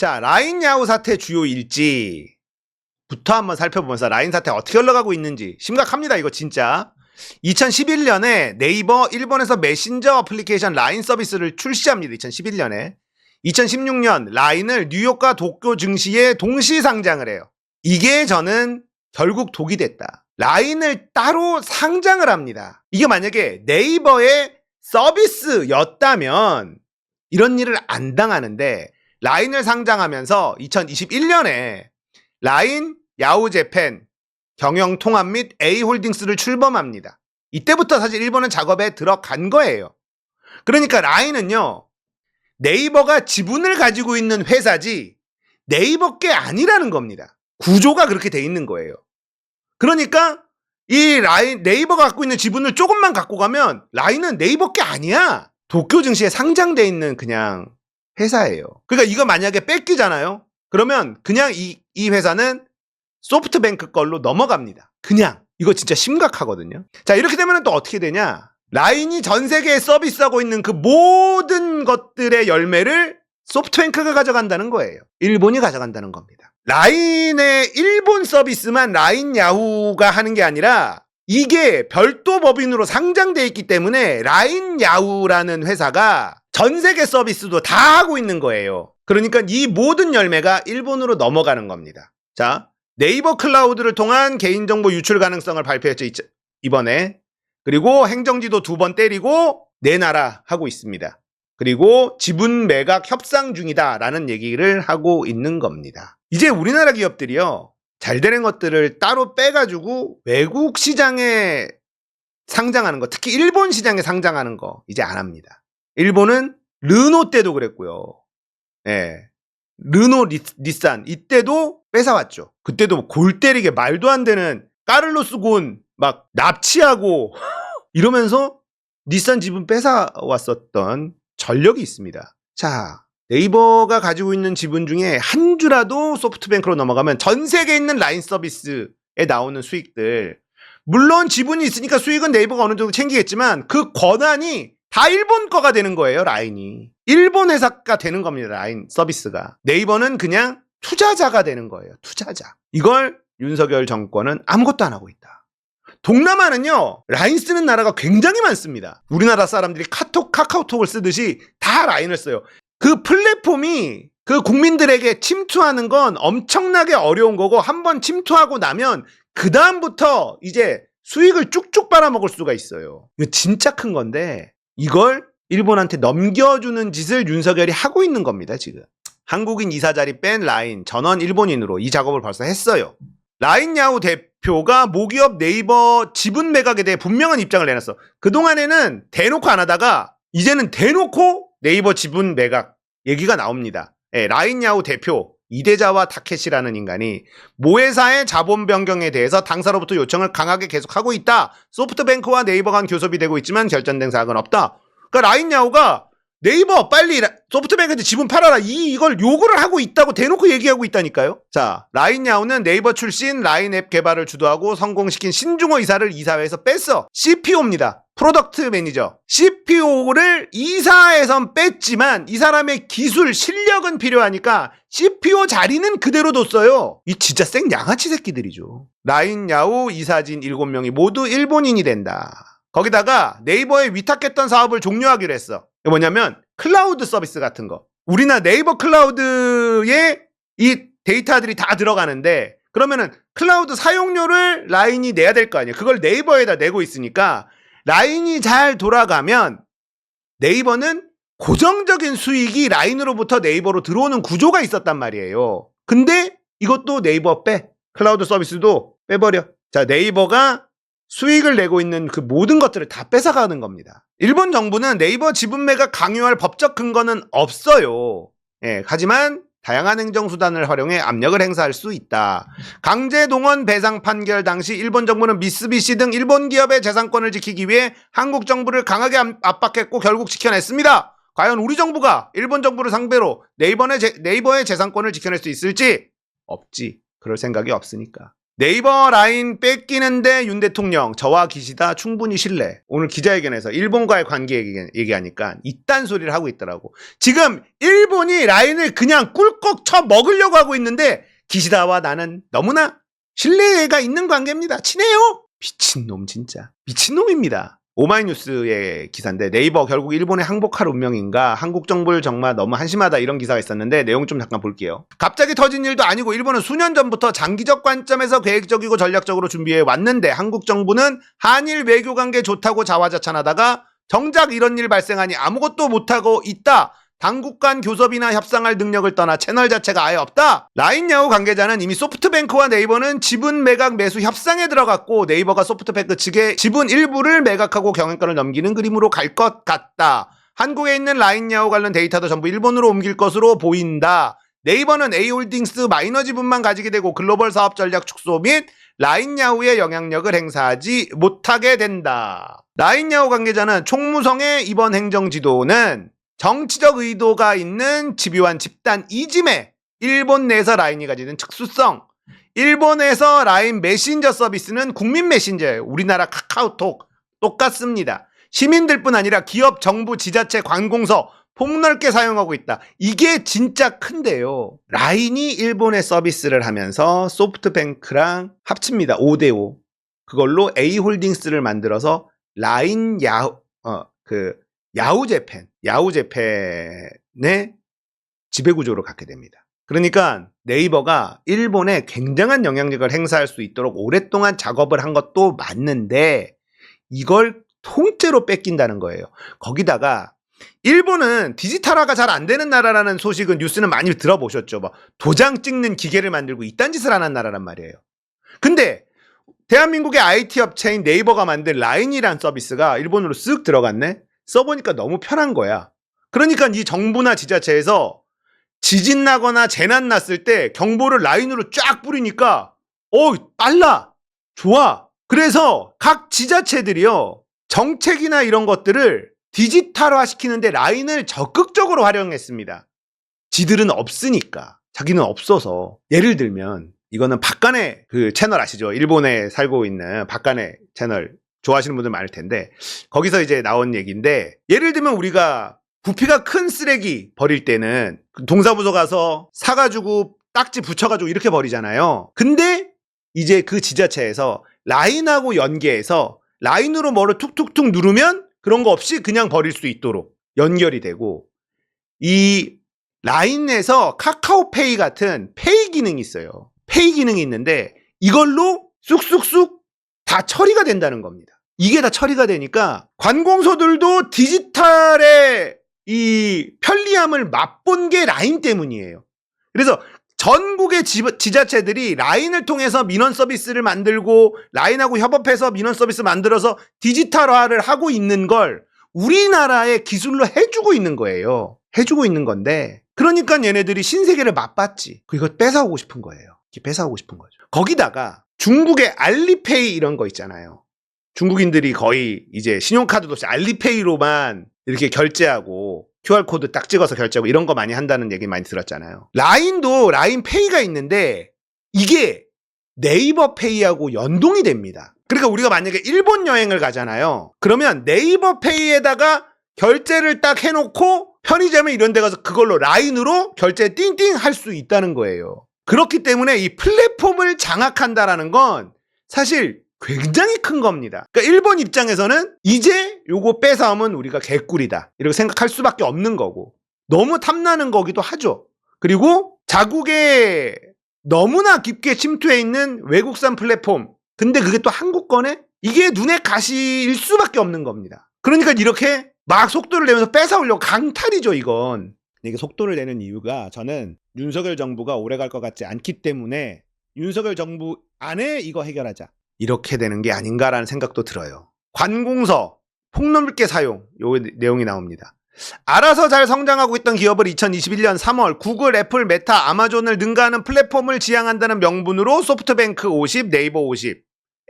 자, 라인 야후 사태 주요 일지부터 한번 살펴보면서 라인 사태 어떻게 흘러가고 있는지 심각합니다. 이거 진짜. 2011년에 네이버 일본에서 메신저 어플리케이션 라인 서비스를 출시합니다. 2011년에. 2016년 라인을 뉴욕과 도쿄 증시에 동시 상장을 해요. 이게 저는 결국 독이 됐다. 라인을 따로 상장을 합니다. 이게 만약에 네이버의 서비스였다면 이런 일을 안 당하는데 라인을 상장하면서 2021년에 라인, 야후재팬, 경영통합 및 A홀딩스를 출범합니다. 이때부터 사실 일본은 작업에 들어간 거예요. 그러니까 라인은요, 네이버가 지분을 가지고 있는 회사지 네이버 게 아니라는 겁니다. 구조가 그렇게 돼 있는 거예요. 그러니까 이 라인, 네이버가 갖고 있는 지분을 조금만 갖고 가면 라인은 네이버 게 아니야. 도쿄 증시에 상장돼 있는 그냥 회사예요. 그러니까 이거 만약에 뺏기잖아요. 그러면 그냥 이 회사는 소프트뱅크 걸로 넘어갑니다. 그냥. 이거 진짜 심각하거든요. 자, 이렇게 되면 또 어떻게 되냐? 라인이 전 세계에 서비스하고 있는 그 모든 것들의 열매를 소프트뱅크가 가져간다는 거예요. 일본이 가져간다는 겁니다. 라인의 일본 서비스만 라인 야후가 하는 게 아니라 이게 별도 법인으로 상장돼 있기 때문에 라인 야후라는 회사가 전 세계 서비스도 다 하고 있는 거예요. 그러니까 이 모든 열매가 일본으로 넘어가는 겁니다. 자, 네이버 클라우드를 통한 개인정보 유출 가능성을 발표했죠, 이번에. 그리고 행정지도 2번 때리고 내놔라 하고 있습니다. 그리고 지분 매각 협상 중이다라는 얘기를 하고 있는 겁니다. 이제 우리나라 기업들이요, 잘 되는 것들을 따로 빼가지고 외국 시장에 상장하는 거, 특히 일본 시장에 상장하는 거 이제 안 합니다. 일본은 르노 때도 그랬고요. 예. 르노, 닛산 이때도 뺏어왔죠. 그때도 골 때리게 말도 안 되는 까를로스 곤 막 납치하고 이러면서 닛산 지분 뺏어왔었던 전력이 있습니다. 자, 네이버가 가지고 있는 지분 중에 한 주라도 소프트뱅크로 넘어가면 전 세계에 있는 라인 서비스에 나오는 수익들, 물론 지분이 있으니까 수익은 네이버가 어느 정도 챙기겠지만 그 권한이 다 일본 거가 되는 거예요. 라인이 일본 회사가 되는 겁니다. 라인 서비스가. 네이버는 그냥 투자자가 되는 거예요. 투자자. 이걸 윤석열 정권은 아무것도 안 하고 있다. 동남아는요, 라인 쓰는 나라가 굉장히 많습니다. 우리나라 사람들이 카카오톡을 쓰듯이 다 라인을 써요. 그 플랫폼이 그 국민들에게 침투하는 건 엄청나게 어려운 거고, 한번 침투하고 나면 그 다음부터 이제 수익을 쭉쭉 빨아먹을 수가 있어요. 이거 진짜 큰 건데 이걸 일본한테 넘겨주는 짓을 윤석열이 하고 있는 겁니다. 지금 한국인 이사 자리 뺀 라인, 전원 일본인으로 이 작업을 벌써 했어요. 라인 야후 대표가 모기업 네이버 지분 매각에 대해 분명한 입장을 내놨어. 그동안에는 대놓고 안 하다가 이제는 대놓고 네이버 지분 매각 얘기가 나옵니다. 예, 라인 야후 대표 이대자와 타케시라는 인간이 모회사의 자본 변경에 대해서 당사로부터 요청을 강하게 계속하고 있다. 소프트뱅크와 네이버 간 교섭이 되고 있지만 결정된 사항은 없다. 그러니까 라인 야후가 네이버 빨리 소프트뱅크한테 지분 팔아라 이걸 요구를 하고 있다고 대놓고 얘기하고 있다니까요. 자, 라인 야후는 네이버 출신 라인 앱 개발을 주도하고 성공시킨 신중호 이사를 이사회에서 뺐어. CPO입니다. 프로덕트 매니저. CPO를 이사에선 뺐지만 이 사람의 기술 실력은 필요하니까 CPO 자리는 그대로 뒀어요. 이 진짜 생 양아치 새끼들이죠. 라인 야후 이사진 7명이 모두 일본인이 된다. 거기다가 네이버에 위탁했던 사업을 종료하기로 했어. 이게 뭐냐면 클라우드 서비스 같은 거. 우리나라 네이버 클라우드에 이 데이터들이 다 들어가는데 그러면은 클라우드 사용료를 라인이 내야 될 거 아니에요. 그걸 네이버에다 내고 있으니까 라인이 잘 돌아가면 네이버는 고정적인 수익이 라인으로부터 네이버로 들어오는 구조가 있었단 말이에요. 근데 이것도 네이버 빼. 클라우드 서비스도 빼버려. 자, 네이버가 수익을 내고 있는 그 모든 것들을 다 뺏어가는 겁니다. 일본 정부는 네이버 지분 매각 강요할 법적 근거는 없어요. 예, 하지만 다양한 행정수단을 활용해 압력을 행사할 수 있다. 강제동원 배상 판결 당시 일본 정부는 미쓰비시 등 일본 기업의 재산권을 지키기 위해 한국 정부를 강하게 압박했고 결국 지켜냈습니다. 과연 우리 정부가 일본 정부를 상대로 네이버의 재산권을 지켜낼 수 있을지? 없지. 그럴 생각이 없으니까. 네이버 라인 뺏기는데 윤 대통령 저와 기시다 충분히 신뢰. 오늘 기자회견에서 일본과의 관계 얘기하니까 이딴 소리를 하고 있더라고. 지금 일본이 라인을 그냥 꿀꺽 쳐 먹으려고 하고 있는데 기시다와 나는 너무나 신뢰가 있는 관계입니다. 친해요. 미친놈 진짜. 미친놈입니다. 오마이뉴스의 기사인데 네이버 결국 일본에 항복할 운명인가? 한국 정부를 정말 너무 한심하다 이런 기사가 있었는데 내용 좀 잠깐 볼게요. 갑자기 터진 일도 아니고 일본은 수년 전부터 장기적 관점에서 계획적이고 전략적으로 준비해 왔는데 한국 정부는 한일 외교관계 좋다고 자화자찬하다가 정작 이런 일 발생하니 아무것도 못하고 있다. 당국 간 교섭이나 협상할 능력을 떠나 채널 자체가 아예 없다. 라인야후 관계자는 이미 소프트뱅크와 네이버는 지분 매각 매수 협상에 들어갔고 네이버가 소프트뱅크 측에 지분 일부를 매각하고 경영권을 넘기는 그림으로 갈 것 같다. 한국에 있는 라인야후 관련 데이터도 전부 일본으로 옮길 것으로 보인다. 네이버는 A홀딩스 마이너 지분만 가지게 되고 글로벌 사업 전략 축소 및 라인야후의 영향력을 행사하지 못하게 된다. 라인야후 관계자는 총무성의 이번 행정지도는 정치적 의도가 있는 집요한 집단 이짐에 일본 내에서 라인이 가지는 특수성, 일본에서 라인 메신저 서비스는 국민 메신저예요. 우리나라 카카오톡 똑같습니다. 시민들뿐 아니라 기업, 정부, 지자체, 관공서 폭넓게 사용하고 있다. 이게 진짜 큰데요. 라인이 일본에 서비스를 하면서 소프트뱅크랑 합칩니다. 5대5. 그걸로 A홀딩스를 만들어서 라인 야후재팬의 지배구조로 갖게 됩니다. 그러니까 네이버가 일본에 굉장한 영향력을 행사할 수 있도록 오랫동안 작업을 한 것도 맞는데 이걸 통째로 뺏긴다는 거예요. 거기다가 일본은 디지털화가 잘 안 되는 나라라는 소식은 뉴스는 많이 들어보셨죠. 뭐 도장 찍는 기계를 만들고 이딴 짓을 하는 나라란 말이에요. 근데 대한민국의 IT 업체인 네이버가 만든 라인이란 서비스가 일본으로 쓱 들어갔네? 써보니까 너무 편한 거야. 그러니까 이 정부나 지자체에서 지진 나거나 재난 났을 때 경보를 라인으로 쫙 뿌리니까 빨라! 좋아! 그래서 각 지자체들이요 정책이나 이런 것들을 디지털화 시키는데 라인을 적극적으로 활용했습니다. 지들은 없으니까. 자기는 없어서. 예를 들면 이거는 박간의 그 채널 아시죠? 일본에 살고 있는 박간의 채널 좋아하시는 분들 많을 텐데 거기서 이제 나온 얘기인데 예를 들면 우리가 부피가 큰 쓰레기 버릴 때는 동사무소 가서 사가지고 딱지 붙여가지고 이렇게 버리잖아요. 근데 이제 그 지자체에서 라인하고 연계해서 라인으로 뭐를 툭툭툭 누르면 그런 거 없이 그냥 버릴 수 있도록 연결이 되고 이 라인에서 카카오페이 같은 페이 기능이 있어요. 페이 기능이 있는데 이걸로 쑥쑥쑥 다 처리가 된다는 겁니다. 이게 다 처리가 되니까 관공서들도 디지털의 이 편리함을 맛본 게 라인 때문이에요. 그래서 전국의 지자체들이 라인을 통해서 민원 서비스를 만들고 라인하고 협업해서 민원 서비스 만들어서 디지털화를 하고 있는 걸 우리나라의 기술로 해주고 있는 거예요. 해주고 있는 건데 그러니까 얘네들이 신세계를 맛봤지. 이거 뺏어오고 싶은 거예요. 뺏어오고 싶은 거죠. 거기다가 중국의 알리페이 이런 거 있잖아요. 중국인들이 거의 이제 신용카드도 없이 알리페이로만 이렇게 결제하고 QR코드 딱 찍어서 결제하고 이런 거 많이 한다는 얘기 많이 들었잖아요. 라인도 라인페이가 있는데 이게 네이버페이하고 연동이 됩니다. 그러니까 우리가 만약에 일본 여행을 가잖아요. 그러면 네이버페이에다가 결제를 딱 해놓고 편의점에 이런 데 가서 그걸로 라인으로 결제 띵띵 할 수 있다는 거예요. 그렇기 때문에 이 플랫폼을 장악한다라는 건 사실 굉장히 큰 겁니다. 그러니까 일본 입장에서는 이제 요거 뺏어오면 우리가 개꿀이다 이렇게 생각할 수밖에 없는 거고 너무 탐나는 거기도 하죠. 그리고 자국에 너무나 깊게 침투해 있는 외국산 플랫폼 근데 그게 또 한국 거네? 이게 눈에 가시일 수밖에 없는 겁니다. 그러니까 이렇게 막 속도를 내면서 뺏어오려고 강탈이죠 이건. 이게 속도를 내는 이유가 저는 윤석열 정부가 오래 갈 것 같지 않기 때문에 윤석열 정부 안에 이거 해결하자 이렇게 되는 게 아닌가라는 생각도 들어요. 관공서 폭넓게 사용 요 내용이 나옵니다. 알아서 잘 성장하고 있던 기업을 2021년 3월 구글, 애플, 메타, 아마존을 능가하는 플랫폼을 지향한다는 명분으로 소프트뱅크 50, 네이버 50,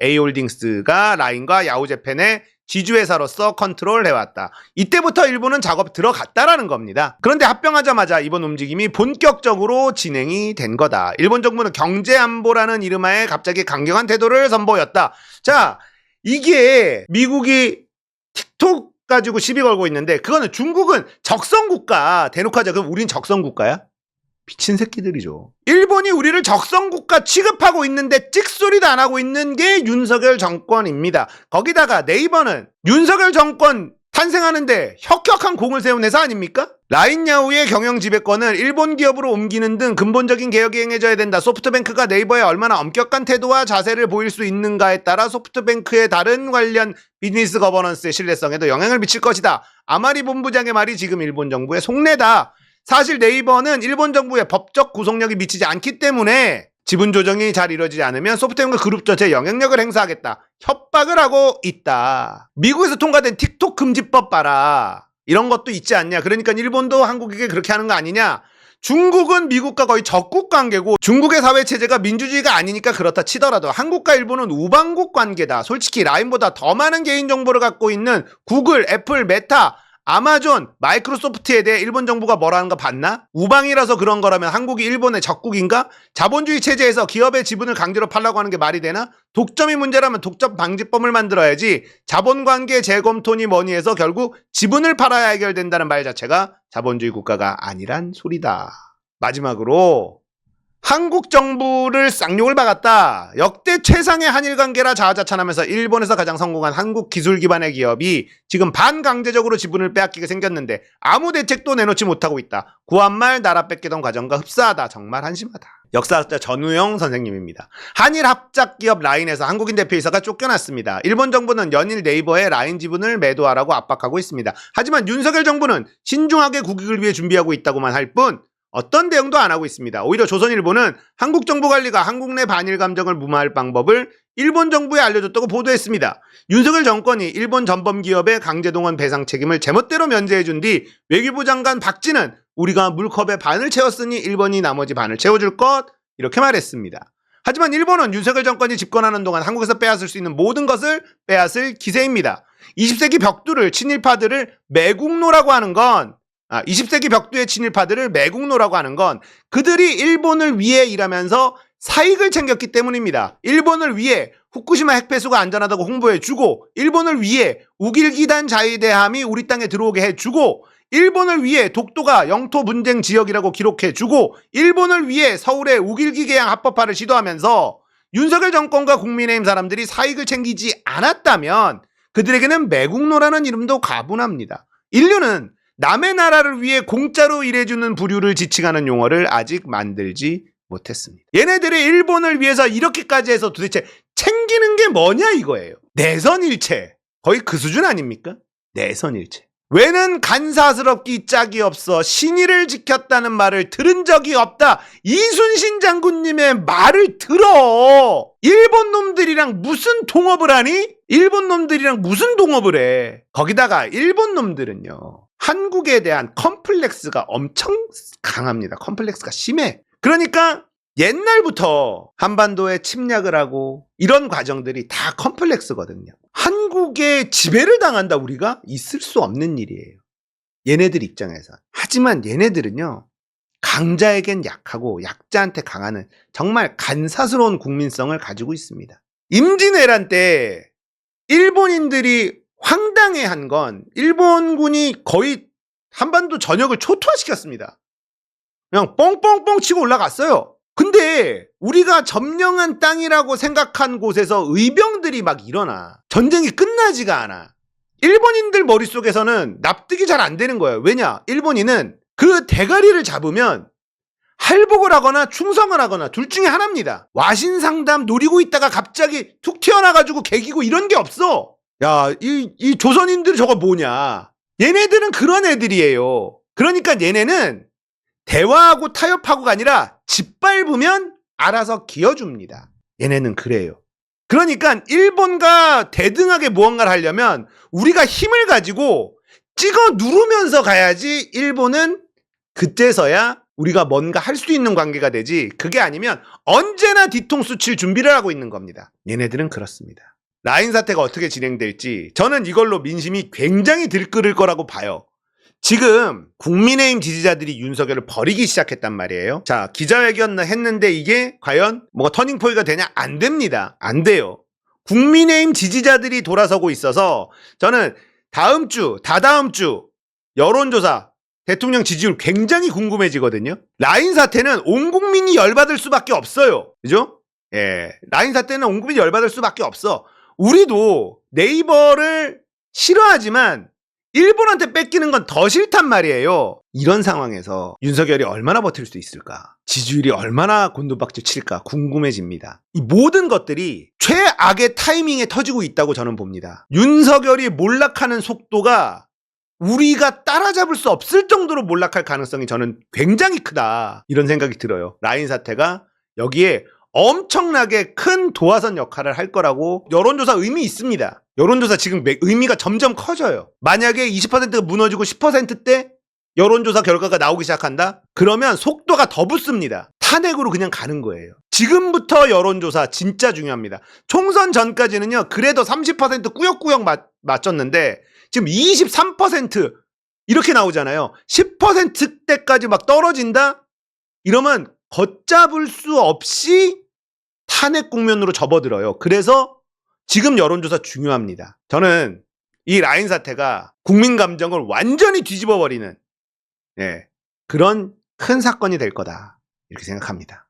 A홀딩스가 라인과 야후재팬에 지주회사로서 컨트롤해왔다. 이때부터 일본은 작업 들어갔다라는 겁니다. 그런데 합병하자마자 이번 움직임이 본격적으로 진행이 된 거다. 일본 정부는 경제안보라는 이름하에 갑자기 강경한 태도를 선보였다. 자, 이게 미국이 틱톡 가지고 시비 걸고 있는데 그거는 중국은 적성국가 대놓고 하자. 그럼 우린 적성국가야? 미친 새끼들이죠. 일본이 우리를 적성국가 취급하고 있는데 찍소리도 안 하고 있는 게 윤석열 정권입니다. 거기다가 네이버는 윤석열 정권 탄생하는데 혁혁한 공을 세운 회사 아닙니까? 라인야후의 경영 지배권을 일본 기업으로 옮기는 등 근본적인 개혁이 행해져야 된다. 소프트뱅크가 네이버에 얼마나 엄격한 태도와 자세를 보일 수 있는가에 따라 소프트뱅크의 다른 관련 비즈니스 거버넌스의 신뢰성에도 영향을 미칠 것이다. 아마리 본부장의 말이 지금 일본 정부의 속내다. 사실 네이버는 일본 정부의 법적 구속력이 미치지 않기 때문에 지분 조정이 잘 이루어지지 않으면 소프트뱅크 그룹 전체에 영향력을 행사하겠다. 협박을 하고 있다. 미국에서 통과된 틱톡 금지법 봐라. 이런 것도 있지 않냐. 그러니까 일본도 한국에게 그렇게 하는 거 아니냐. 중국은 미국과 거의 적국 관계고 중국의 사회체제가 민주주의가 아니니까 그렇다 치더라도 한국과 일본은 우방국 관계다. 솔직히 라인보다 더 많은 개인정보를 갖고 있는 구글, 애플, 메타, 아마존, 마이크로소프트에 대해 일본 정부가 뭐라는 거 봤나? 우방이라서 그런 거라면 한국이 일본의 적국인가? 자본주의 체제에서 기업의 지분을 강제로 팔라고 하는 게 말이 되나? 독점이 문제라면 독점 방지법을 만들어야지. 자본관계 재검토니 뭐니 해서 결국 지분을 팔아야 해결된다는 말 자체가 자본주의 국가가 아니란 소리다. 마지막으로 한국 정부를 쌍욕을 박았다. 역대 최상의 한일 관계라 자화자찬하면서 일본에서 가장 성공한 한국 기술 기반의 기업이 지금 반강제적으로 지분을 빼앗기게 생겼는데 아무 대책도 내놓지 못하고 있다. 구한말 나라 뺏기던 과정과 흡사하다. 정말 한심하다. 역사학자 전우영 선생님입니다. 한일 합작기업 라인에서 한국인 대표이사가 쫓겨났습니다. 일본 정부는 연일 네이버에 라인 지분을 매도하라고 압박하고 있습니다. 하지만 윤석열 정부는 신중하게 국익을 위해 준비하고 있다고만 할 뿐 어떤 대응도 안 하고 있습니다. 오히려 조선일보는 한국 정부 관리가 한국 내 반일 감정을 무마할 방법을 일본 정부에 알려줬다고 보도했습니다. 윤석열 정권이 일본 전범기업의 강제동원 배상 책임을 제멋대로 면제해준 뒤 외교부 장관 박지는 우리가 물컵의 반을 채웠으니 일본이 나머지 반을 채워줄 것 이렇게 말했습니다. 하지만 일본은 윤석열 정권이 집권하는 동안 한국에서 빼앗을 수 있는 모든 것을 빼앗을 기세입니다. 20세기 벽두를 친일파들을 매국노라고 하는 건 20세기 벽두의 친일파들을 매국노라고 하는 건 그들이 일본을 위해 일하면서 사익을 챙겼기 때문입니다. 일본을 위해 후쿠시마 핵폐수가 안전하다고 홍보해주고 일본을 위해 우길기단 자위대함이 우리 땅에 들어오게 해주고 일본을 위해 독도가 영토 분쟁 지역이라고 기록해주고 일본을 위해 서울의 우길기 개양 합법화를 시도하면서 윤석열 정권과 국민의힘 사람들이 사익을 챙기지 않았다면 그들에게는 매국노라는 이름도 가분합니다. 인류는 남의 나라를 위해 공짜로 일해주는 부류를 지칭하는 용어를 아직 만들지 못했습니다. 얘네들이 일본을 위해서 이렇게까지 해서 도대체 챙기는 게 뭐냐 이거예요. 내선일체. 거의 그 수준 아닙니까? 내선일체. 왜는 간사스럽기 짝이 없어 신의를 지켰다는 말을 들은 적이 없다. 이순신 장군님의 말을 들어. 일본 놈들이랑 무슨 동업을 하니? 일본 놈들이랑 무슨 동업을 해? 거기다가 일본 놈들은요. 한국에 대한 컴플렉스가 엄청 강합니다. 컴플렉스가 심해. 그러니까 옛날부터 한반도에 침략을 하고 이런 과정들이 다 컴플렉스거든요. 한국에 지배를 당한다 우리가? 있을 수 없는 일이에요. 얘네들 입장에서. 하지만 얘네들은요. 강자에겐 약하고 약자한테 강하는 정말 간사스러운 국민성을 가지고 있습니다. 임진왜란 때 일본인들이 황당해한 건 일본군이 거의 한반도 전역을 초토화시켰습니다. 그냥 뻥뻥뻥 치고 올라갔어요. 근데 우리가 점령한 땅이라고 생각한 곳에서 의병들이 막 일어나. 전쟁이 끝나지가 않아. 일본인들 머릿속에서는 납득이 잘 안 되는 거예요. 왜냐? 일본인은 그 대가리를 잡으면 할복을 하거나 충성을 하거나 둘 중에 하나입니다. 와신상담 노리고 있다가 갑자기 툭 튀어나가지고 개기고 이런 게 없어. 야, 이 조선인들 저거 뭐냐. 얘네들은 그런 애들이에요. 그러니까 얘네는 대화하고 타협하고가 아니라 짓밟으면 알아서 기어줍니다. 얘네는 그래요. 그러니까 일본과 대등하게 무언가를 하려면 우리가 힘을 가지고 찍어 누르면서 가야지 일본은 그때서야 우리가 뭔가 할 수 있는 관계가 되지. 그게 아니면 언제나 뒤통수 칠 준비를 하고 있는 겁니다. 얘네들은 그렇습니다. 라인 사태가 어떻게 진행될지 저는 이걸로 민심이 굉장히 들끓을 거라고 봐요. 지금 국민의힘 지지자들이 윤석열을 버리기 시작했단 말이에요. 자, 기자회견 했는데 이게 과연 뭐가 터닝포인트가 되냐? 안 됩니다. 안 돼요. 국민의힘 지지자들이 돌아서고 있어서 저는 다음 주, 다다음 주 여론조사 대통령 지지율 굉장히 궁금해지거든요. 라인 사태는 온 국민이 열받을 수밖에 없어요. 그죠? 예. 라인 사태는 온 국민이 열받을 수밖에 없어. 우리도 네이버를 싫어하지만 일본한테 뺏기는 건 더 싫단 말이에요. 이런 상황에서 윤석열이 얼마나 버틸 수 있을까? 지지율이 얼마나 곤두박질 칠까 궁금해집니다. 이 모든 것들이 최악의 타이밍에 터지고 있다고 저는 봅니다. 윤석열이 몰락하는 속도가 우리가 따라잡을 수 없을 정도로 몰락할 가능성이 저는 굉장히 크다. 이런 생각이 들어요. 라인 사태가 여기에 엄청나게 큰 도화선 역할을 할 거라고 여론조사 의미 있습니다. 여론조사 지금 의미가 점점 커져요. 만약에 20%가 무너지고 10%대 여론조사 결과가 나오기 시작한다? 그러면 속도가 더 붙습니다. 탄핵으로 그냥 가는 거예요. 지금부터 여론조사 진짜 중요합니다. 총선 전까지는요, 그래도 30% 꾸역꾸역 맞췄는데 지금 23% 이렇게 나오잖아요. 10%대까지 막 떨어진다? 이러면 걷잡을 수 없이 탄핵 국면으로 접어들어요. 그래서 지금 여론조사 중요합니다. 저는 이 라인 사태가 국민 감정을 완전히 뒤집어버리는 그런 큰 사건이 될 거다. 이렇게 생각합니다.